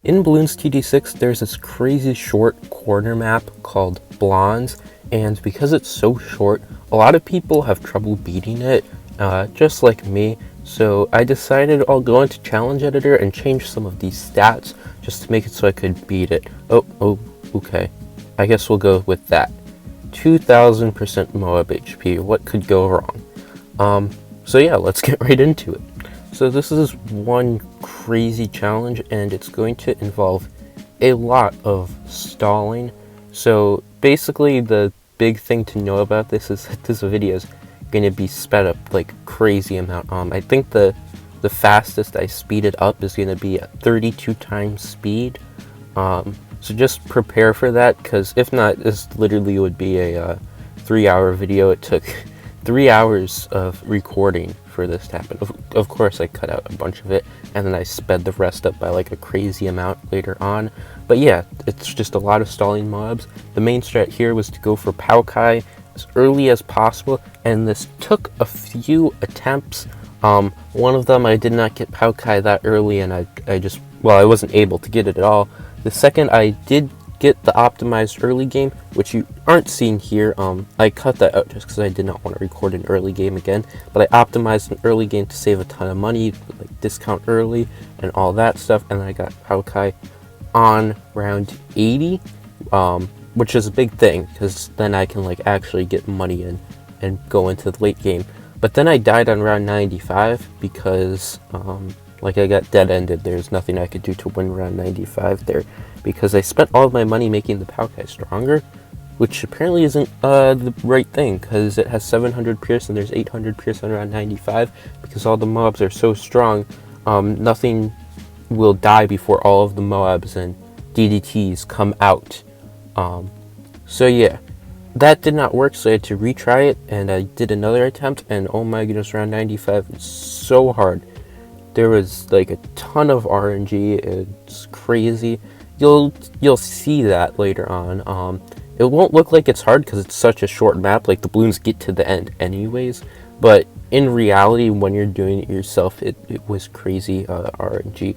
In Bloons TD6, there's this crazy short corner map called Bloons, and because it's so short, a lot of people have trouble beating it, just like me. So I decided I'll go into Challenge Editor and change some of these stats just to make it so I could beat it. Okay. I guess we'll go with that. 2000% Moab HP. What could go wrong? So yeah, let's get right into it. So this is one crazy challenge, and it's going to involve a lot of stalling. So basically the big thing to know about this is that this video is going to be sped up like crazy amount. I think the fastest I speed it up is going to be at 32 times speed. So just prepare for that, because if not, this literally would be a 3-hour video. It took 3 hours of recording for this to happen. Of course I cut out a bunch of it, and then I sped the rest up by like a crazy amount later on. But yeah, it's just a lot of stalling mobs. The main strat here was to go for Palkai as early as possible, and this took a few attempts. One of them I did not get Palkai that early, and I wasn't able to get it at all. The second I did get the optimized early game, which you aren't seeing here. I cut that out just because I did not want to record an early game again, but I optimized an early game to save a ton of money, like discount early and all that stuff, and I got Palkai on round 80, which is a big thing, because then I can like actually get money in and go into the late game. But then I died on round 95 because like I got dead-ended. There's nothing I could do to win round 95 there, because I spent all of my money making the Palkai stronger, which apparently isn't the right thing, because it has 700 pierce and there's 800 pierce on round 95. Because all the mobs are so strong, nothing will die before all of the Moabs and DDTs come out. So yeah, that did not work, so I had to retry it, and I did another attempt, and oh my goodness, round 95 is so hard. There was like a ton of RNG. It's crazy. You'll see that later on. It won't look like it's hard because it's such a short map. Like, the balloons get to the end anyways, but in reality, when you're doing it yourself, it was crazy RNG.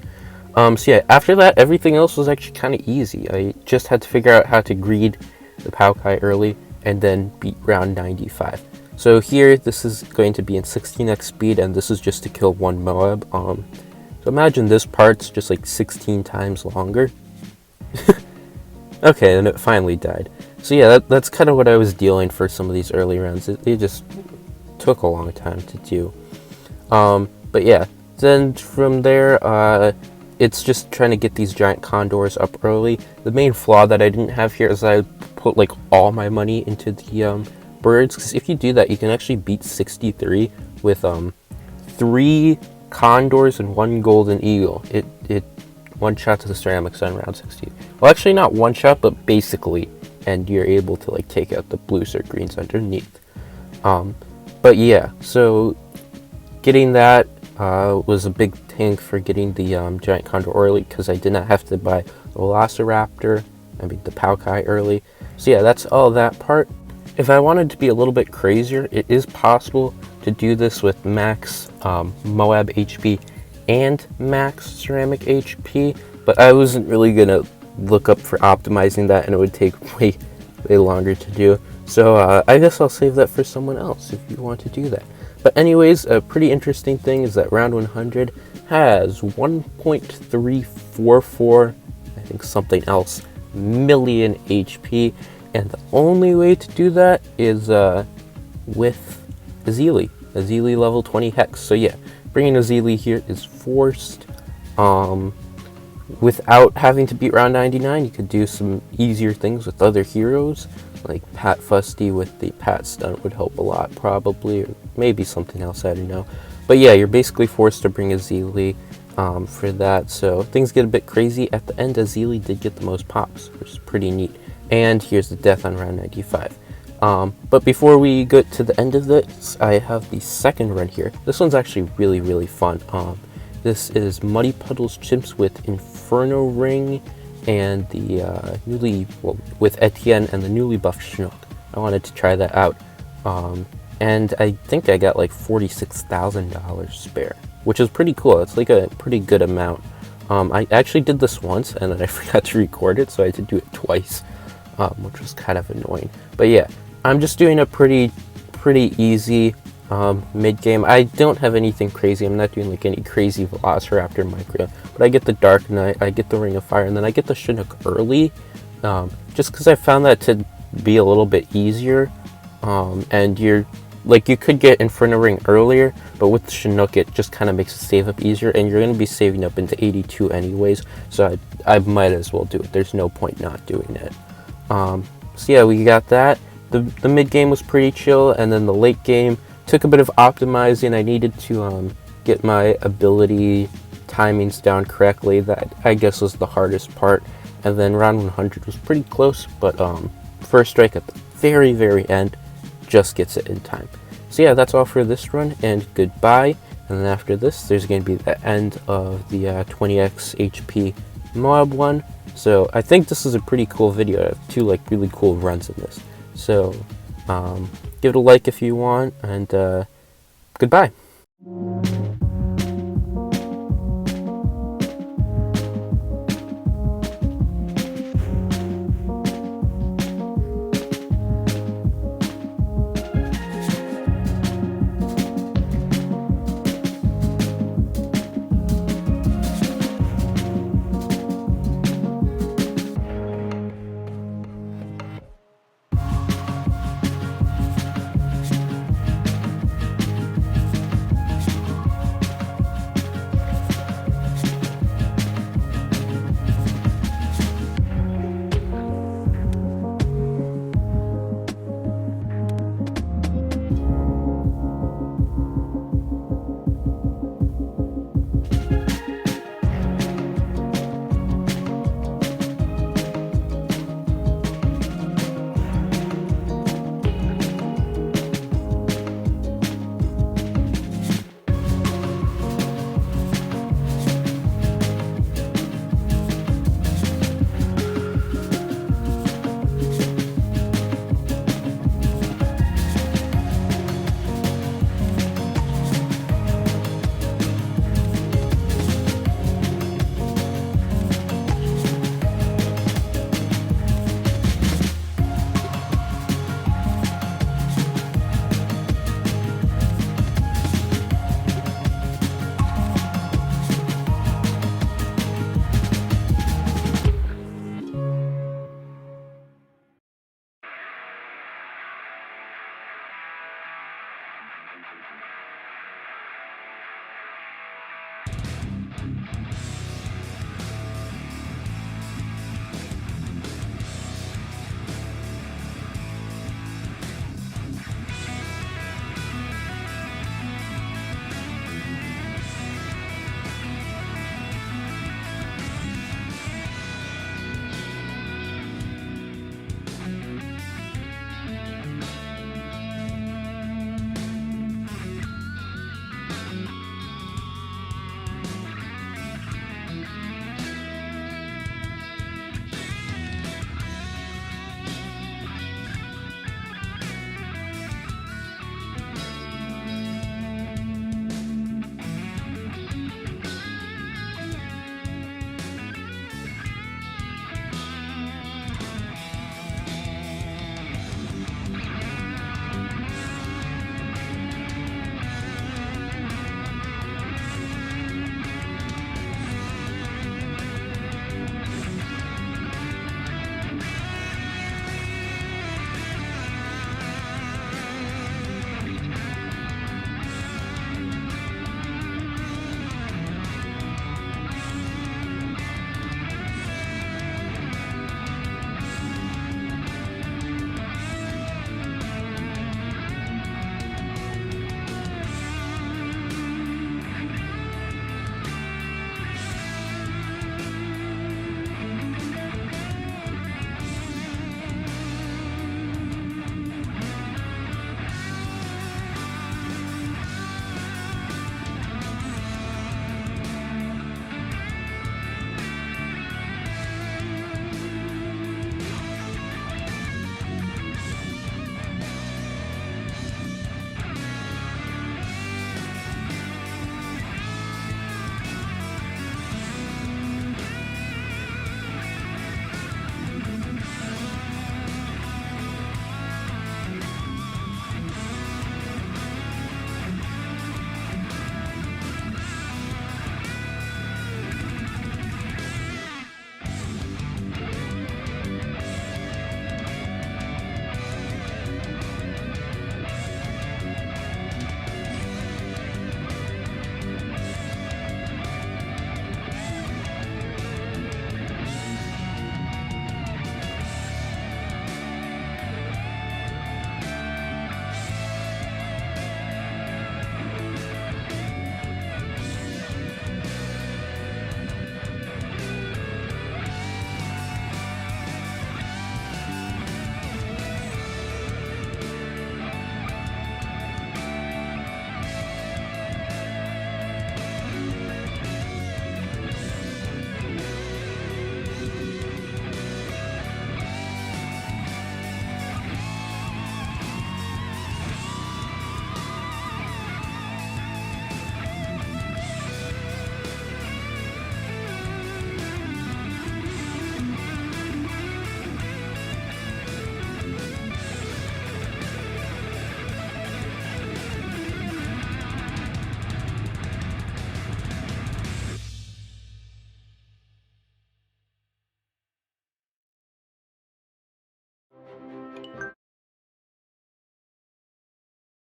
So yeah, after that, everything else was actually kind of easy. I just had to figure out how to greed the Palkai early and then beat round 95. So here, this is going to be in 16x speed, and this is just to kill one Moab. So imagine this part's just like 16 times longer. Okay, and it finally died. So yeah, that's kind of what I was dealing for some of these early rounds. It just took a long time to do. But yeah, then from there, it's just trying to get these giant condors up early. The main flaw that I didn't have here is I put like all my money into the birds, because if you do that, you can actually beat 63 with 3 condors and 1 golden eagle. It one shot to the ceramic sun round 60. Well, actually not one shot, but basically, and you're able to like take out the blues or greens underneath. But yeah, so getting that was a big thing for getting the giant condor early, because I did not have to buy the Velociraptor, the Palkai early. So yeah, that's all that part. If I wanted to be a little bit crazier, it is possible to do this with max Moab HP and max ceramic HP, but I wasn't really gonna look up for optimizing that, and it would take way longer to do. So I guess I'll save that for someone else if you want to do that. But anyways, a pretty interesting thing is that round 100 has 1.344, I think something else, million HP. And the only way to do that is with Azili level 20 hex. So yeah, bringing Azili here is forced. Without having to beat round 99, you could do some easier things with other heroes, like Pat Fusty with the Pat stunt would help a lot probably, or maybe something else, I don't know. But yeah, you're basically forced to bring Azili for that. So things get a bit crazy. At the end, Azili did get the most pops, which is pretty neat. And here's the death on round 95. But before we get to the end of this, I have the second run here. This one's actually really fun. This is Muddy Puddles Chimps with Inferno Ring and the with Etienne and the newly buffed Chinook. I wanted to try that out. And I think I got like $46,000 spare, which is pretty cool. It's like a pretty good amount. I actually did this once and then I forgot to record it, so I had to do it twice, which was kind of annoying. But yeah, I'm just doing a pretty easy mid-game. I don't have anything crazy. I'm not doing like any crazy Velociraptor micro, but I get the Dark Knight, I get the Ring of Fire, and then I get the Chinook early, just because I found that to be a little bit easier. And you could get Inferno Ring earlier, but with the Chinook it just kind of makes the save up easier, and you're going to be saving up into 82 anyways, so I might as well do it. There's no point not doing it. So yeah, we got that. The mid game was pretty chill, and then the late game took a bit of optimizing. I needed to get my ability timings down correctly. That I guess was the hardest part. And then round 100 was pretty close, but first strike at the very end just gets it in time. So yeah, that's all for this run, and goodbye. And then after this, there's going to be the end of the 20x HP Moab one. So I think this is a pretty cool video. I have two really cool runs in this. So give it a like if you want, and goodbye.